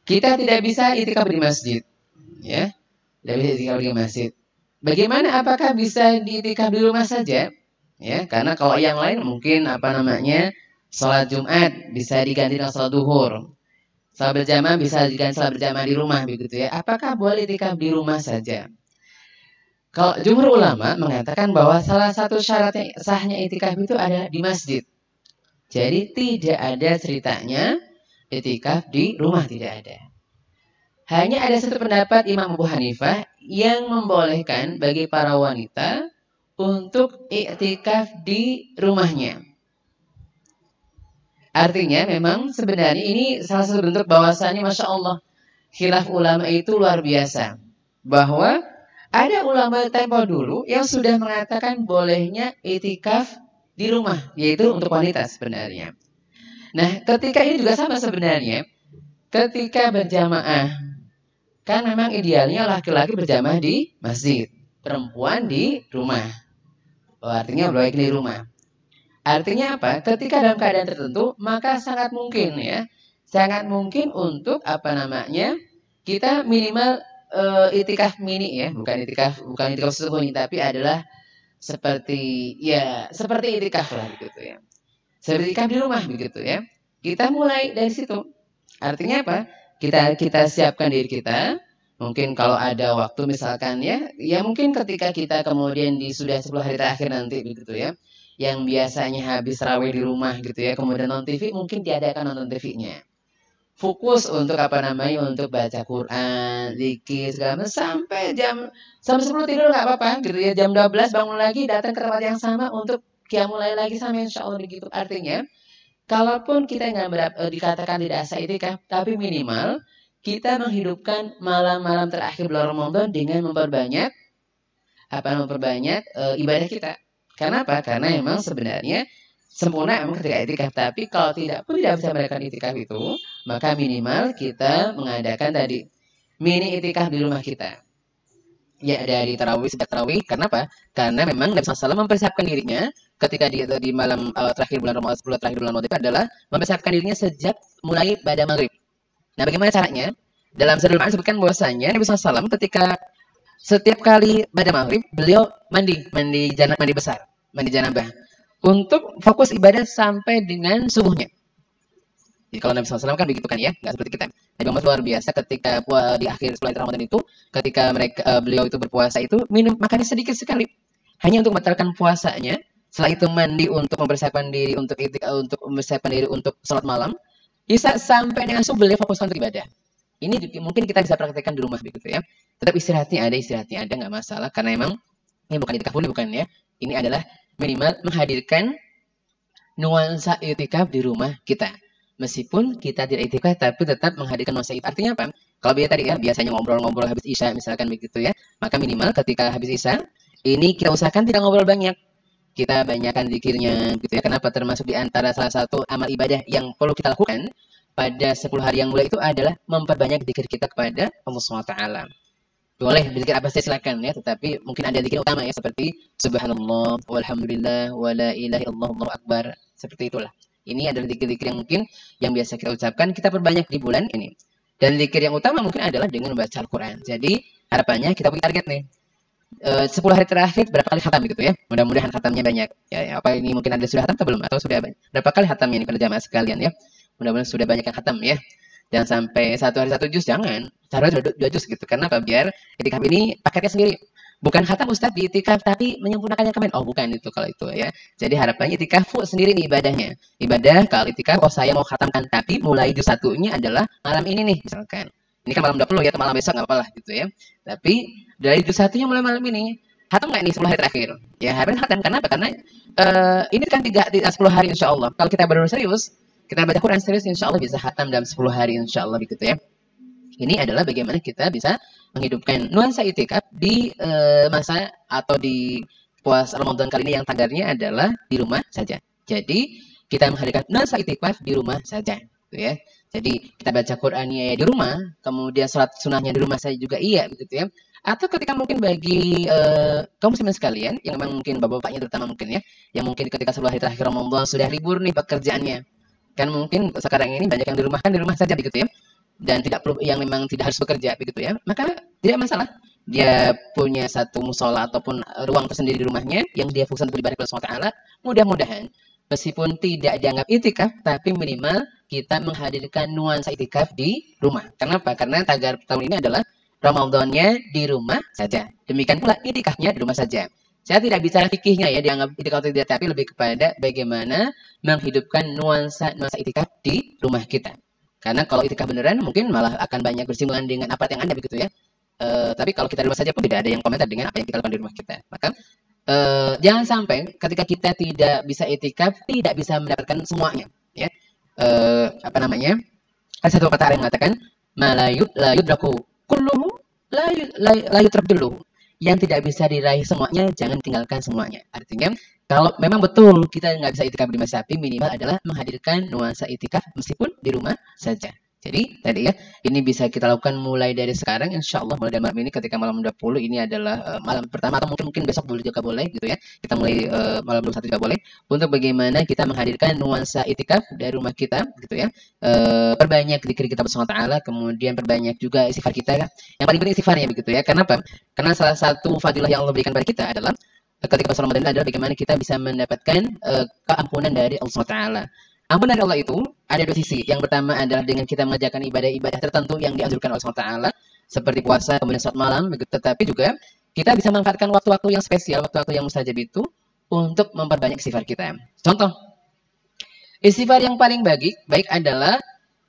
kita tidak bisa itikaf di masjid, ya. Tidak bisa itikaf di masjid. Bagaimana? Apakah bisa diitikaf di rumah saja? Ya, karena kalau yang lain mungkin sholat Jumat bisa diganti dengan sholat duhur. Sholat berjamaah bisa diganti sholat berjamaah di rumah, begitu ya. Apakah boleh itikaf di rumah saja? Kalau jumhur ulama mengatakan bahwa salah satu syaratnya sahnya itikaf itu adalah di masjid. Jadi tidak ada ceritanya itikaf di rumah, tidak ada. Hanya ada satu pendapat Imam Abu Hanifah yang membolehkan bagi para wanita untuk iktikaf di rumahnya. Artinya memang sebenarnya ini salah satu bentuk bahwasanya Masya Allah khilaf ulama itu luar biasa. Bahwa ada ulama tempo dulu yang sudah mengatakan bolehnya itikaf di rumah, yaitu untuk wanita sebenarnya. Nah, ketika ini juga sama sebenarnya. Ketika berjamaah, kan memang idealnya laki-laki berjamaah di masjid, perempuan di rumah. Artinya boleh di rumah. Artinya apa? Ketika dalam keadaan tertentu, maka sangat mungkin ya, sangat mungkin untuk kita minimal itikaf mini ya, bukan itikaf sesungguhnya, tapi adalah seperti itikaf lah begitu ya. Seperti itikaf di rumah begitu ya. Kita mulai dari situ. Artinya apa? Kita siapkan diri kita. Mungkin kalau ada waktu misalkan ya mungkin ketika kita kemudian sudah 10 hari terakhir nanti begitu ya. yang biasanya habis raweh di rumah gitu ya, kemudian nonton TV, mungkin diadakan nonton TV-nya. Fokus untuk apa namanya, untuk baca Quran, zikir segala macam sampai 10 tidur nggak apa-apa gitu ya. Jam 12 bangun lagi, datang ke tempat yang sama untuk qiyamul lail lagi sama, insya Allah begitu. Artinya, kalaupun kita nggak dikatakan tidak sah itikaf, tapi minimal kita menghidupkan malam-malam terakhir bulan Ramadan dengan memperbanyak ibadah kita. Karena apa? Karena memang sebenarnya sempurna memang ketika itikaf, tapi kalau tidak bisa melakukan itikaf itu, maka minimal kita mengadakan tadi mini itikaf di rumah kita. Ya, dari tarawih, sejak tarawih. Karena apa? Karena memang Nabi SAW mempersiapkan dirinya ketika di malam terakhir bulan Ramadan, 10 terakhir bulan Ramadan, itu adalah mempersiapkan dirinya sejak mulai pada maghrib. Nah, bagaimana caranya? Dalam Zadul Ma'ad disebutkan bahwasanya Nabi SAW ketika setiap kali pada maghrib, beliau mandi besar, mandi janabah, untuk fokus ibadah sampai dengan subuhnya. Jadi kalau Nabi SAW kan begitu kan ya, nggak seperti kita. Nabi Muhammad luar biasa ketika di akhir setelah Ramadan itu, ketika beliau itu berpuasa itu makannya sedikit sekali, hanya untuk membatalkan puasanya. Setelah itu mandi untuk mempersiapkan diri untuk mempersiapkan diri untuk sholat malam. Bisa sampai dengan subuh beliau fokus untuk ibadah. Ini mungkin kita bisa praktekkan di rumah begitu ya. Tetap istirahatnya ada nggak masalah, karena memang ini bukan itikaf dulu, bukan ya. Ini adalah minimal menghadirkan nuansa itikaf di rumah kita. Meskipun kita tidak itikaf, tapi tetap menghadirkan nuansa itikaf. Artinya apa? Kalau tadi ya, biasanya ngobrol-ngobrol habis isya misalkan begitu ya. Maka minimal ketika habis isya, ini kita usahakan tidak ngobrol banyak. Kita banyakkan zikirnya gitu ya. Kenapa? Termasuk di antara salah satu amal ibadah yang perlu kita lakukan pada 10 hari yang mulia itu adalah memperbanyak zikir kita kepada Allah SWT. Boleh berzikir apa saja silakan ya, tetapi mungkin ada zikir utama ya, seperti subhanallah walhamdulillah wala ilaha illallah Allahu akbar, seperti itulah. Ini adalah zikir-zikir yang mungkin yang biasa kita ucapkan, kita perbanyak di bulan ini. Dan zikir yang utama mungkin adalah dengan membaca Al-Quran. Jadi harapannya kita punya target nih, 10 hari terakhir berapa kali khatam gitu ya. Mudah-mudahan khatamnya banyak ya. Apa ini mungkin ada sudah khatam atau belum, atau sudah banyak? Berapa kali khatamnya ini pada jamaah sekalian ya. Mudah-mudahan sudah banyak yang khatam ya. Jangan sampai 1 hari 1 juz, jangan. Sehari 2 juz gitu. Karena apa? Biar itikaf ini paketnya sendiri. Bukan khatam Ustaz di itikaf tapi menyempurnakan yang kemarin. Oh, bukan itu kalau itu ya. Jadi harapannya itikaf sendiri nih ibadahnya. Ibadah kalau itikaf, oh saya mau khatamkan, tapi mulai juz 1-nya adalah malam ini nih misalkan. Ini kan malam 20 ya, ke malam besok nggak apa-apa gitu ya. Tapi dari juz 1-nya mulai malam ini. Khatam nggak nih 10 hari terakhir? Ya harus khatam. Kenapa? Karena ini kan 10 hari insya Allah. Kalau kita benar serius, kita baca Quran serius, insya Allah bisa khatam dalam 10 hari insya Allah begitu ya. Ini adalah bagaimana kita bisa menghidupkan nuansa itikaf di masa atau di puasa Ramadan kali ini yang tagarnya adalah di rumah saja. Jadi kita menghadirkan nuansa itikaf di rumah saja, gitu ya. Jadi kita baca Qur'annya ya di rumah, kemudian sholat sunnahnya di rumah saja juga iya, begitu ya. Atau ketika mungkin bagi kaum muslimin sekalian yang memang mungkin bapak-bapaknya terutama mungkin ya, yang mungkin ketika 10 hari terakhir Ramadan sudah libur nih pekerjaannya, kan mungkin sekarang ini banyak yang di rumah saja begitu ya, dan tidak perlu yang memang tidak harus bekerja begitu ya, maka tidak masalah dia punya satu musola ataupun ruang tersendiri di rumahnya yang dia fokuskan untuk ibadah kepada Allah. Mudah-mudahan meskipun tidak dianggap itikaf, tapi minimal kita menghadirkan nuansa itikaf di rumah. Kenapa? Karena tagar tahun ini adalah Ramadannya di rumah saja. Demikian pula itikafnya di rumah saja. Saya tidak bicara fikihnya ya, dianggap itikaf atau tidak, tapi lebih kepada bagaimana menghidupkan nuansa itikaf di rumah kita. Karena kalau itikaf beneran mungkin malah akan banyak bersinggungan dengan apa yang ada begitu ya. Tapi kalau kita di rumah saja pun tidak ada yang komentar dengan apa yang kita lakukan di rumah kita. Maka jangan sampai ketika kita tidak bisa itikaf, tidak bisa mendapatkan semuanya ya. Apa namanya? Ada satu kata yang mengatakan la yudraku kulluhu la yutrak dulu. Yang tidak bisa diraih semuanya, jangan tinggalkan semuanya. Artinya, kalau memang betul kita nggak bisa itikaf di masa api, minimal adalah menghadirkan nuansa itikaf meskipun di rumah saja. Jadi, tadi ya, ini bisa kita lakukan mulai dari sekarang, insya Allah mulai dari malam ini ketika malam 20 ini adalah malam pertama, atau mungkin besok boleh juga boleh gitu ya. Kita mulai malam 21 juga boleh. Untuk bagaimana kita menghadirkan nuansa itikaf dari rumah kita gitu ya. Perbanyak zikir kita bersama Ta'ala, kemudian perbanyak juga istighfar kita. Yang paling penting istighfarnya begitu ya. Kenapa? Karena salah satu fadilah yang Allah berikan pada kita adalah ketika puasa Ramadan adalah bagaimana kita bisa mendapatkan keampunan dari Allah SWT. Ampunan dari Allah itu ada 2 sisi. Yang pertama adalah dengan kita mengerjakan ibadah-ibadah tertentu yang dianjurkan oleh Allah SWT, seperti puasa, kemudian sholat malam, begitu. Tetapi juga kita bisa memanfaatkan waktu-waktu yang spesial, waktu-waktu yang mustajab itu untuk memperbanyak istighfar kita. Contoh, istighfar yang paling baik adalah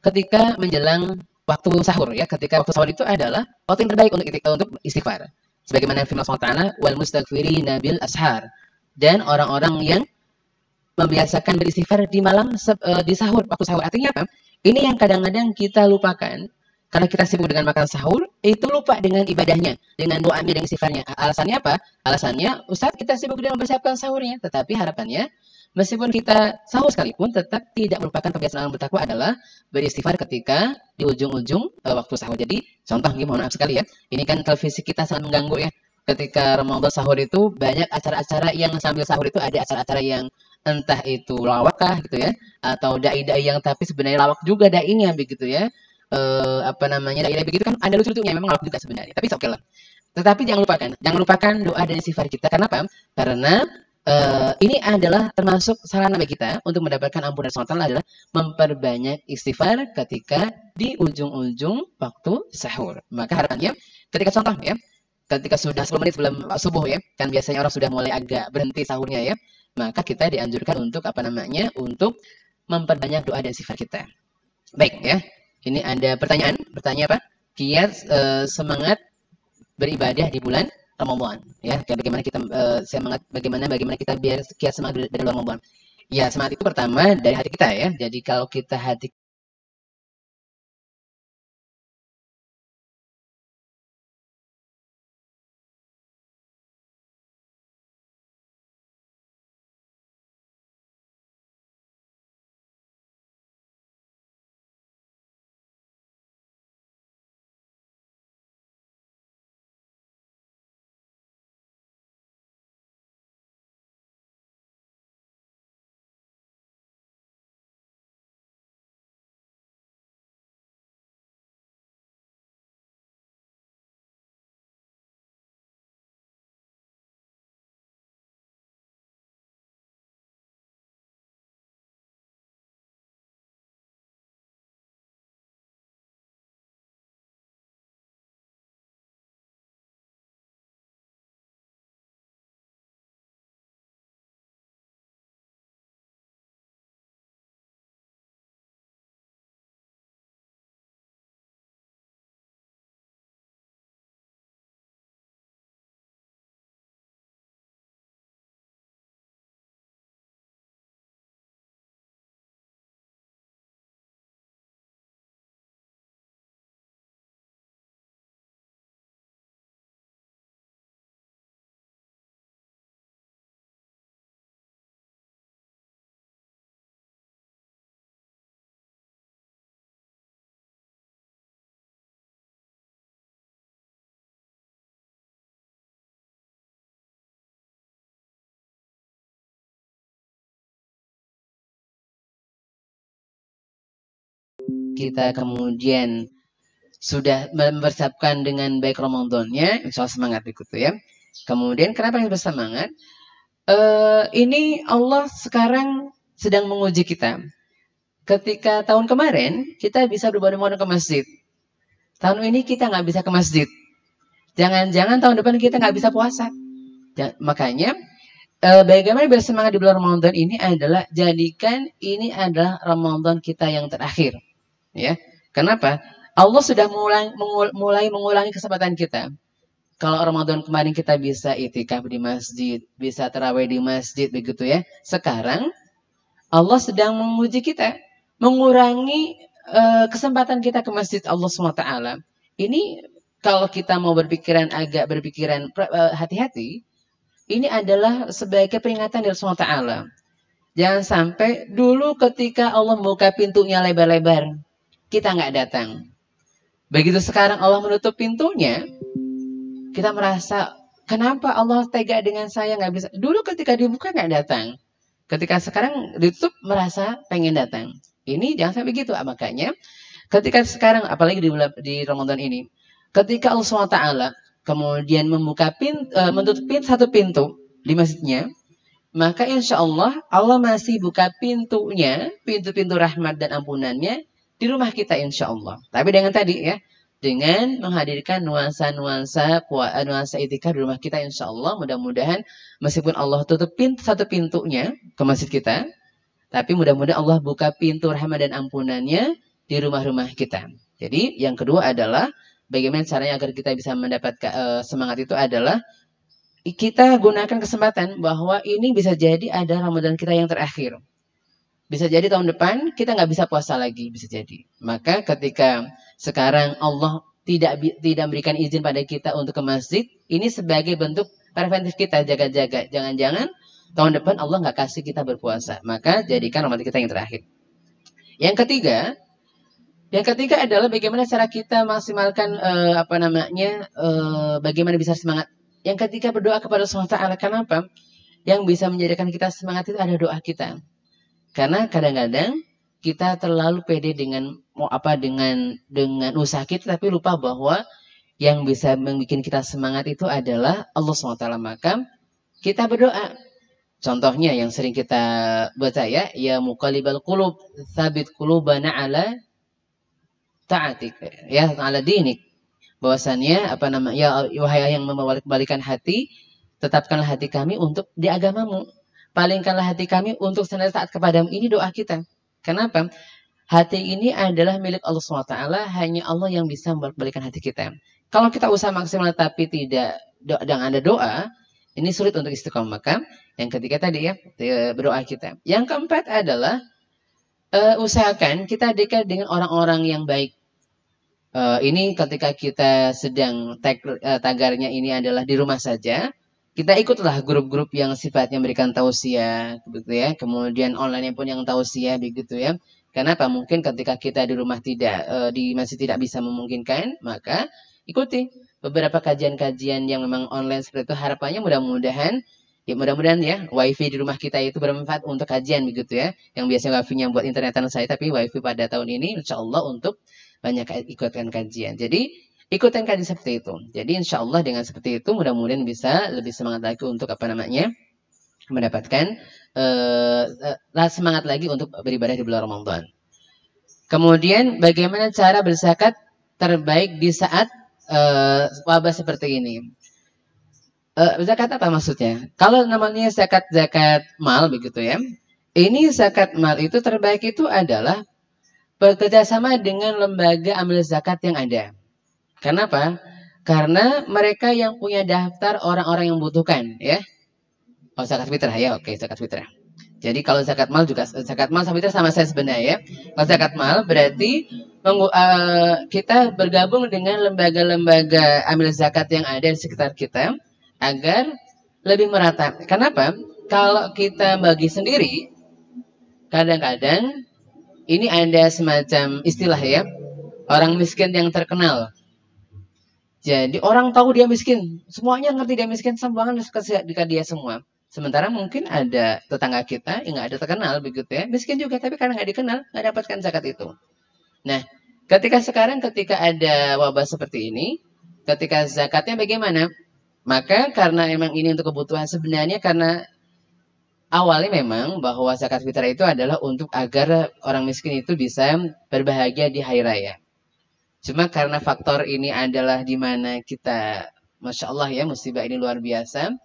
ketika menjelang waktu sahur ya. Ketika waktu sahur itu adalah waktu yang terbaik untuk istighfar. Sebagaimana firman Allah Ta'ala, wal mustaghfirina bil ashar. Dan orang-orang yang membiasakan beristighfar di malam di sahur, waktu sahur. Artinya apa? Ini yang kadang-kadang kita lupakan. Karena kita sibuk dengan makan sahur, itu lupa dengan ibadahnya, dengan doanya dan istighfarnya. Alasannya apa? Alasannya, Ustaz, kita sibuk dengan mempersiapkan sahurnya. Tetapi harapannya, meskipun kita sahur sekalipun, tetap tidak melupakan kebiasaan orang bertakwa adalah beristighfar ketika di ujung-ujung waktu sahur. Jadi, contoh, mohon maaf sekali ya. Ini kan televisi kita sangat mengganggu ya. Ketika Ramadan sahur itu, banyak acara-acara yang sambil sahur itu ada acara-acara yang entah itu lawakah gitu ya. Atau dai-dai yang tapi sebenarnya lawak juga dainya begitu ya. Dai-dai begitu kan ada lucu-lucunya, memang lawak juga sebenarnya. Tapi oke lah. Tetapi jangan lupakan doa dan istighfar kita. Kenapa? Karena ini adalah termasuk sarana bagi kita untuk mendapatkan ampunan SWT adalah memperbanyak istighfar ketika di ujung-ujung waktu sahur. Maka harapannya ketika contoh ya, ketika sudah 10 menit sebelum subuh ya, kan biasanya orang sudah mulai agak berhenti sahurnya ya, maka kita dianjurkan untuk untuk memperbanyak doa dan istighfar kita. Baik ya, ini ada pertanyaan apa? Kiat semangat beribadah di bulan Ramadan ya, bagaimana kita semangat, bagaimana kita biar kiat semangat dari bulan Ramadan. Ya, semangat itu pertama dari hati kita ya. Jadi kalau kita hati kita kemudian sudah mempersiapkan dengan baik Ramadannya, insya Allah semangat begitu ya. Kemudian kenapa kita bersemangat? Ini Allah sekarang sedang menguji kita. Ketika tahun kemarin kita bisa berbondong-bondong ke masjid, tahun ini kita nggak bisa ke masjid. Jangan-jangan tahun depan kita nggak bisa puasa. Makanya bagaimana bersemangat di bulan Ramadan ini adalah jadikan ini adalah Ramadan kita yang terakhir. Ya, kenapa? Allah sudah mulai mengulangi kesempatan kita. Kalau Ramadan kemarin kita bisa itikaf di masjid, bisa tarawih di masjid, begitu ya. Sekarang Allah sedang menguji kita, mengurangi kesempatan kita ke masjid Allah SWT. Ini kalau kita mau agak berpikiran hati-hati, ini adalah sebagai peringatan dari Allah SWT. Jangan sampai dulu ketika Allah membuka pintunya lebar-lebar, kita nggak datang. Begitu sekarang Allah menutup pintunya, kita merasa, kenapa Allah tega dengan saya nggak bisa? Dulu ketika dibuka nggak datang. Ketika sekarang ditutup merasa pengen datang. Ini jangan sampai begitu. Makanya ketika sekarang, apalagi di Ramadan ini, ketika Allah SWT kemudian membuka menutup satu pintu di masjidnya, maka insya Allah masih buka pintu-pintu rahmat dan ampunannya di rumah kita insya Allah. Tapi dengan tadi ya, dengan menghadirkan nuansa itikaf di rumah kita, insya Allah. Mudah-mudahan meskipun Allah tutup satu pintunya ke masjid kita, tapi mudah-mudahan Allah buka pintu rahmat dan ampunannya di rumah-rumah kita. Jadi yang kedua adalah bagaimana caranya agar kita bisa mendapatkan semangat itu adalah kita gunakan kesempatan bahwa ini bisa jadi ada Ramadan kita yang terakhir. Bisa jadi tahun depan kita nggak bisa puasa lagi, bisa jadi. Maka ketika sekarang Allah tidak memberikan izin pada kita untuk ke masjid, ini sebagai bentuk preventif kita, jaga-jaga. Jangan-jangan tahun depan Allah nggak kasih kita berpuasa. Maka jadikan Ramadan kita yang terakhir. Yang ketiga adalah bagaimana cara kita maksimalkan bagaimana bisa semangat. Yang ketiga, berdoa kepada Allah SWT. Kenapa? Yang bisa menjadikan kita semangat itu ada doa kita. Karena kadang-kadang kita terlalu pede dengan usaha kita, tapi lupa bahwa yang bisa membuat kita semangat itu adalah Allah SWT. Maka kita berdoa. Contohnya yang sering kita baca ya muqallibal qulub, tsabit qulubana ala ta'atik, ya ala dinik. Bahwasannya wahai yang membalikan hati, tetapkanlah hati kami untuk di agamamu. Palingkanlah hati kami untuk senantiasa taat kepadamu. Ini doa kita. Kenapa? Hati ini adalah milik Allah SWT. Hanya Allah yang bisa membalikkan hati kita. Kalau kita usaha maksimal tapi tidak ada doa, ini sulit untuk istiqomah. Maka yang ketiga tadi ya, berdoa kita. Yang keempat adalah usahakan kita dekat dengan orang-orang yang baik. Ini ketika kita sedang tagarnya ini adalah di rumah saja, kita ikutlah grup-grup yang sifatnya memberikan tausiah, begitu ya. Kemudian online pun yang tausiah, begitu ya. Kenapa? Mungkin ketika kita di rumah masih tidak bisa memungkinkan, maka ikuti beberapa kajian-kajian yang memang online seperti itu. Harapannya mudah-mudahan ya wifi di rumah kita itu bermanfaat untuk kajian, begitu ya. Yang biasanya wifi-nya buat internetan saya, tapi wifi pada tahun ini insya Allah untuk banyak ikutkan kajian. Jadi ikutan kajian seperti itu. Jadi insya Allah dengan seperti itu mudah-mudahan bisa lebih semangat lagi untuk mendapatkan semangat lagi untuk beribadah di bulan Ramadan. Kemudian bagaimana cara berzakat terbaik di saat wabah seperti ini? Zakat apa maksudnya? Kalau namanya zakat mal, begitu ya. Ini zakat mal itu terbaik itu adalah bekerjasama dengan lembaga amil zakat yang ada. Kenapa? Karena mereka yang punya daftar orang-orang yang membutuhkan, ya. Oh, zakat fitrah ya, oke, zakat fitrah. Jadi kalau zakat mal sama fitrah sama saya sebenarnya ya. Kalau zakat mal berarti kita bergabung dengan lembaga-lembaga amil zakat yang ada di sekitar kita agar lebih merata. Kenapa? Kalau kita bagi sendiri, kadang-kadang ini ada semacam istilah ya, orang miskin yang terkenal. Jadi orang tahu dia miskin, semuanya ngerti dia miskin, sumbangan dekat dia semua. Sementara mungkin ada tetangga kita yang nggak ada terkenal, begitu ya, miskin juga, tapi karena nggak dikenal, nggak dapatkan zakat itu. Nah, ketika ada wabah seperti ini, ketika zakatnya bagaimana? Maka karena emang ini untuk kebutuhan sebenarnya, karena awalnya memang bahwa zakat fitrah itu adalah untuk agar orang miskin itu bisa berbahagia di hari raya. Cuma karena faktor ini adalah di mana kita, Masya Allah ya, musibah ini luar biasa.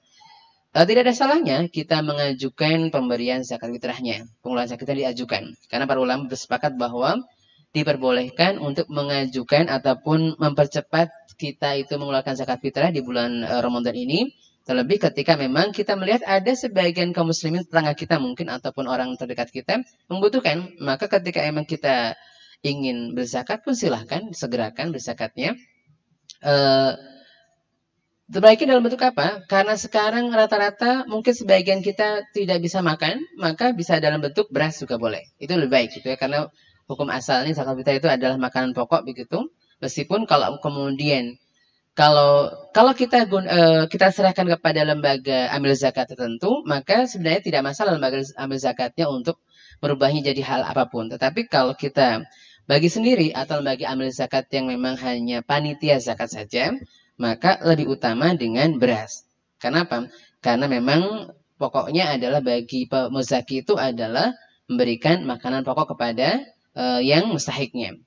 Tidak ada salahnya kita mengajukan pemberian zakat fitrahnya. Pengeluaran zakat fitrah diajukan. Karena para ulama bersepakat bahwa diperbolehkan untuk mengajukan ataupun mempercepat kita itu mengeluarkan zakat fitrah di bulan Ramadan ini. Terlebih ketika memang kita melihat ada sebagian kaum muslimin tetangga kita mungkin ataupun orang terdekat kita membutuhkan. Maka ketika emang kita ingin berzakat pun silahkan segerakan berzakatnya. Terbaiknya dalam bentuk apa? Karena sekarang rata-rata mungkin sebagian kita tidak bisa makan, maka bisa dalam bentuk beras juga boleh. Itu lebih baik gitu ya, karena hukum asalnya zakat fitrah itu adalah makanan pokok begitu. Meskipun kalau kemudian kalau kita serahkan kepada lembaga amil zakat tertentu, maka sebenarnya tidak masalah lembaga amil zakatnya untuk merubahnya jadi hal apapun. Tetapi kalau kita bagi sendiri atau lembaga amil zakat yang memang hanya panitia zakat saja, maka lebih utama dengan beras. Kenapa? Karena memang pokoknya adalah bagi muzaki itu adalah memberikan makanan pokok kepada yang mustahiknya.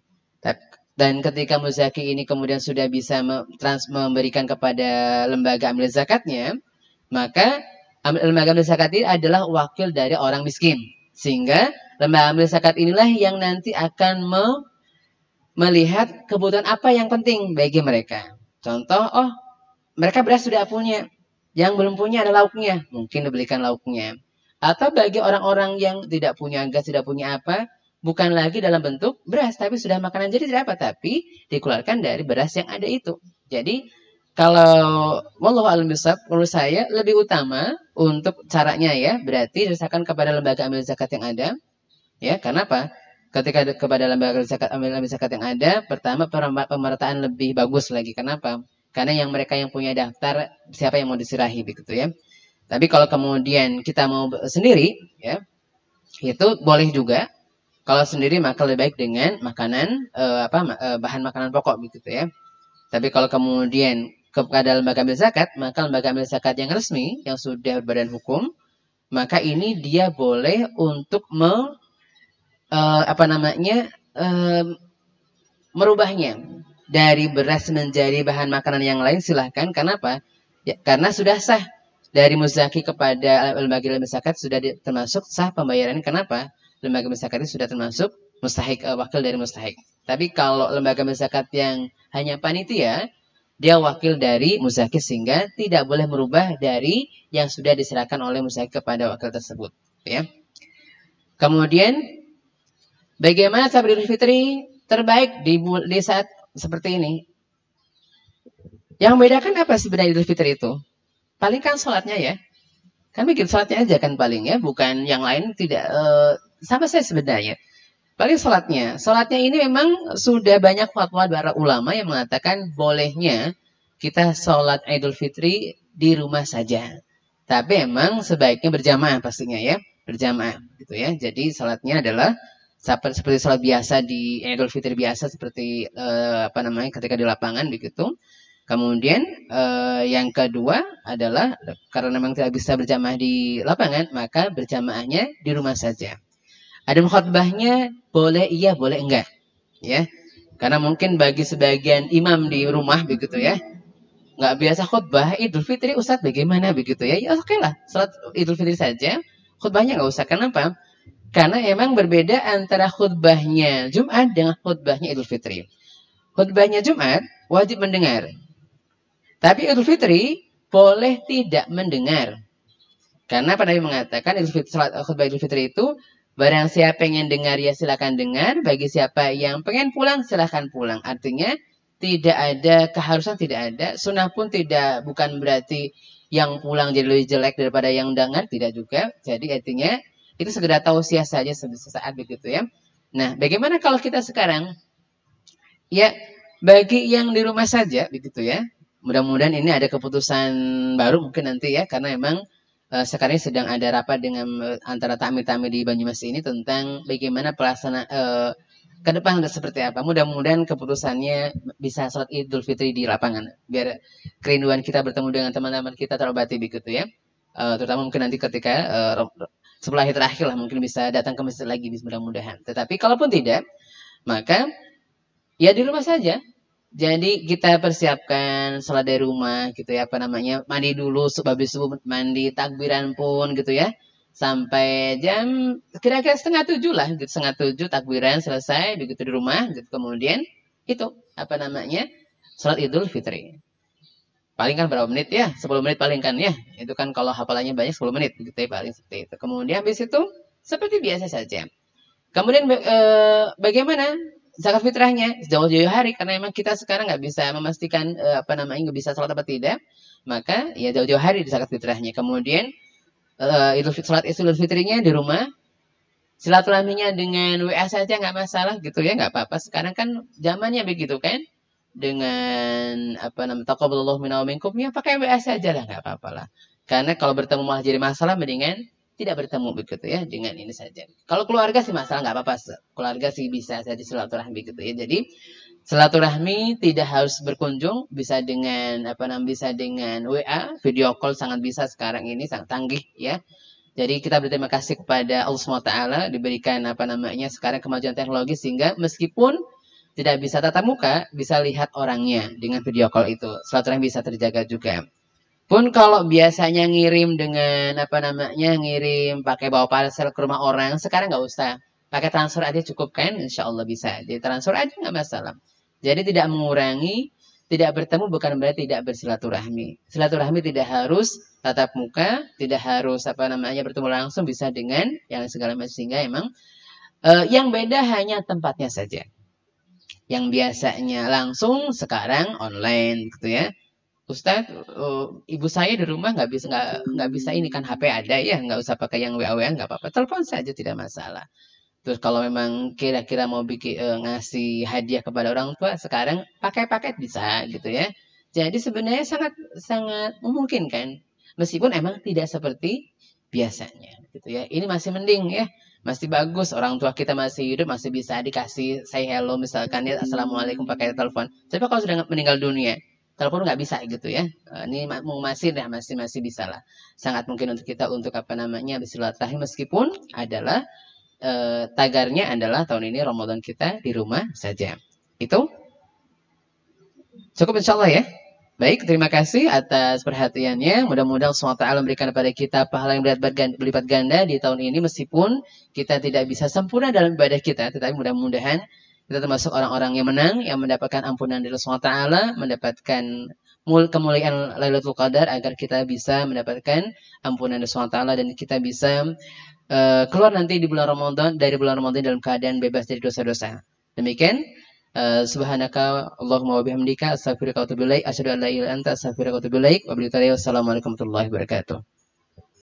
Dan ketika muzaki ini kemudian sudah bisa memberikan kepada lembaga amil zakatnya, maka lembaga amil zakat ini adalah wakil dari orang miskin. Sehingga lembaga amil zakat inilah yang nanti akan melihat kebutuhan apa yang penting bagi mereka. Contoh, oh mereka beras sudah punya, yang belum punya ada lauknya, mungkin dibelikan lauknya. Atau bagi orang-orang yang tidak punya gas, tidak punya apa, bukan lagi dalam bentuk beras, tapi sudah makanan jadi tidak apa, tapi dikeluarkan dari beras yang ada itu. Jadi kalau wallahu a'lam bishawab, menurut saya lebih utama untuk caranya ya, berarti didasarkan kepada lembaga amil zakat yang ada. Ya, karena apa? Ketika kepada lembaga zakat amil zakat yang ada, pertama pemerataan lebih bagus lagi. Kenapa? Karena yang mereka yang punya daftar siapa yang mau disirahi begitu ya. Tapi kalau kemudian kita mau sendiri ya, itu boleh juga. Kalau sendiri maka lebih baik dengan makanan bahan makanan pokok begitu ya. Tapi kalau kemudian kepada lembaga amil zakat, maka lembaga amil zakat yang resmi yang sudah berbadan hukum, maka ini dia boleh untuk merubahnya dari beras menjadi bahan makanan yang lain, silahkan. Kenapa? Ya, karena sudah sah dari muzaki kepada lembaga amil zakat sudah termasuk sah pembayaran. Kenapa? Lembaga amil zakat itu sudah termasuk mustahik, wakil dari mustahik. Tapi kalau lembaga amil zakat yang hanya panitia, dia wakil dari muzaki sehingga tidak boleh merubah dari yang sudah diserahkan oleh muzaki kepada wakil tersebut. Ya. Kemudian bagaimana cara Idul Fitri terbaik di saat seperti ini? Yang membedakan apa sebenarnya Idul Fitri itu? Paling kan sholatnya ya. Kan begitu sholatnya aja kan paling ya. Bukan yang lain tidak sama saya sebenarnya. Paling sholatnya. Sholatnya ini memang sudah banyak fatwa para ulama yang mengatakan bolehnya kita sholat Idul Fitri di rumah saja. Tapi emang sebaiknya berjamaah pastinya ya. Berjamaah gitu ya. Jadi sholatnya adalah seperti sholat biasa di Idul Fitri biasa seperti ketika di lapangan begitu. Kemudian yang kedua adalah karena memang tidak bisa berjamaah di lapangan, maka berjamaahnya di rumah saja. Ada khutbahnya boleh iya, boleh enggak, ya. Karena mungkin bagi sebagian imam di rumah begitu ya, nggak biasa khutbah Idul Fitri, Ustadz bagaimana begitu ya? Ya oke lah, salat Idul Fitri saja, khutbahnya nggak usah. Kenapa? Karena emang berbeda antara khutbahnya Jumat dengan khutbahnya Idul Fitri. Khutbahnya Jumat wajib mendengar, tapi Idul Fitri boleh tidak mendengar. Karena Nabi mengatakan khutbah Idul Fitri itu barang siapa pengen dengar ya silakan dengar, bagi siapa yang pengen pulang silakan pulang. Artinya tidak ada keharusan, tidak ada sunnah pun tidak, bukan berarti yang pulang jadi lebih jelek daripada yang dengar, tidak juga. Jadi artinya itu sekedar tausiah saja sesaat begitu ya. Nah, bagaimana kalau kita sekarang ya bagi yang di rumah saja begitu ya. Mudah-mudahan ini ada keputusan baru mungkin nanti ya, karena memang sekarang sedang ada rapat dengan antara tamil-tamil di Banyumas ini tentang bagaimana pelaksanaan ke depan seperti apa. Mudah-mudahan keputusannya bisa sholat Idul Fitri di lapangan, biar kerinduan kita bertemu dengan teman-teman kita terobati begitu ya. Terutama mungkin nanti ketika setelah hari terakhir lah mungkin bisa datang ke masjid lagi, mudah-mudahan. Tetapi kalaupun tidak, maka ya di rumah saja. Jadi kita persiapkan sholat dari rumah gitu ya, mandi dulu, habis subuh mandi, takbiran pun gitu ya, sampai jam kira-kira 6:30 lah, gitu, 6:30 takbiran selesai begitu di rumah, gitu. Kemudian itu sholat Idul Fitri. Paling kan berapa menit ya? 10 menit paling kan ya. Itu kan kalau hafalannya banyak 10 menit gitu ya, paling seperti itu. Kemudian habis itu seperti biasa saja. Kemudian bagaimana zakat fitrahnya jauh-jauh hari, karena memang kita sekarang nggak bisa memastikan nggak bisa sholat apa tidak, maka ya jauh-jauh hari di zakat fitrahnya. Kemudian sholat Idul Fitrinya di rumah, silaturahminya dengan WA saja nggak masalah gitu ya, nggak apa-apa. Sekarang kan zamannya begitu kan, dengan taqabbalallahu minna wa minkum ya pakai WA saja lah, nggak apa-apa lah. Karena kalau bertemu malah jadi masalah, mendingan tidak bertemu begitu ya, dengan ini saja. Kalau keluarga sih masalah nggak apa-apa, keluarga sih bisa saja silaturahmi gitu ya. Jadi silaturahmi tidak harus berkunjung, bisa dengan bisa dengan WA, video call sangat bisa sekarang ini, sangat canggih ya. Jadi kita berterima kasih kepada Allah SWT diberikan sekarang kemajuan teknologi, sehingga meskipun tidak bisa tatap muka, bisa lihat orangnya dengan video call itu. Silaturahmi bisa terjaga juga. Pun kalau biasanya ngirim dengan ngirim pakai bawa parcel ke rumah orang, sekarang nggak usah. Pakai transfer aja cukup kan, insya Allah bisa. Jadi transfer aja nggak masalah. Jadi tidak mengurangi, tidak bertemu bukan berarti tidak bersilaturahmi. Silaturahmi tidak harus tatap muka, tidak harus bertemu langsung, bisa dengan yang segala macam, sehingga emang yang beda hanya tempatnya saja. Yang biasanya langsung sekarang online gitu ya. Ustadz, ibu saya di rumah nggak bisa ini kan, HP ada ya, nggak usah pakai yang WA nggak apa-apa, telepon saja tidak masalah. Terus kalau memang kira-kira mau ngasih hadiah kepada orang tua, sekarang pakai paket bisa gitu ya. Jadi sebenarnya sangat sangat memungkinkan, meskipun emang tidak seperti biasanya gitu ya. Ini masih mending ya, masih bagus, orang tua kita masih hidup, masih bisa dikasih say hello misalkan ya, assalamualaikum pakai telepon. Tapi kalau sudah meninggal dunia, telepon nggak bisa gitu ya. Ini masih bisa lah. Sangat mungkin untuk kita untuk bersilaturahmi, meskipun adalah tagarnya adalah tahun ini Ramadan kita di rumah saja. Itu cukup insya Allah ya. Baik, terima kasih atas perhatiannya. Mudah-mudahan Allah SWT memberikan kepada kita pahala yang berlipat ganda di tahun ini, meskipun kita tidak bisa sempurna dalam ibadah kita, tetapi mudah-mudahan kita termasuk orang-orang yang menang, yang mendapatkan ampunan dari Allah SWT, mendapatkan kemuliaan Lailatul Qadar, agar kita bisa mendapatkan ampunan dari Allah SWT, dan kita bisa keluar nanti di bulan Ramadan, dari bulan Ramadan dalam keadaan bebas dari dosa-dosa. Demikian, subhanaka Allahumma wa bihamdika astaghfiruka wa atubu ilaik, asyhadu an la ilaha illa anta astaghfiruka wa atubu ilaik. Wassalamualaikum warahmatullahi wabarakatuh.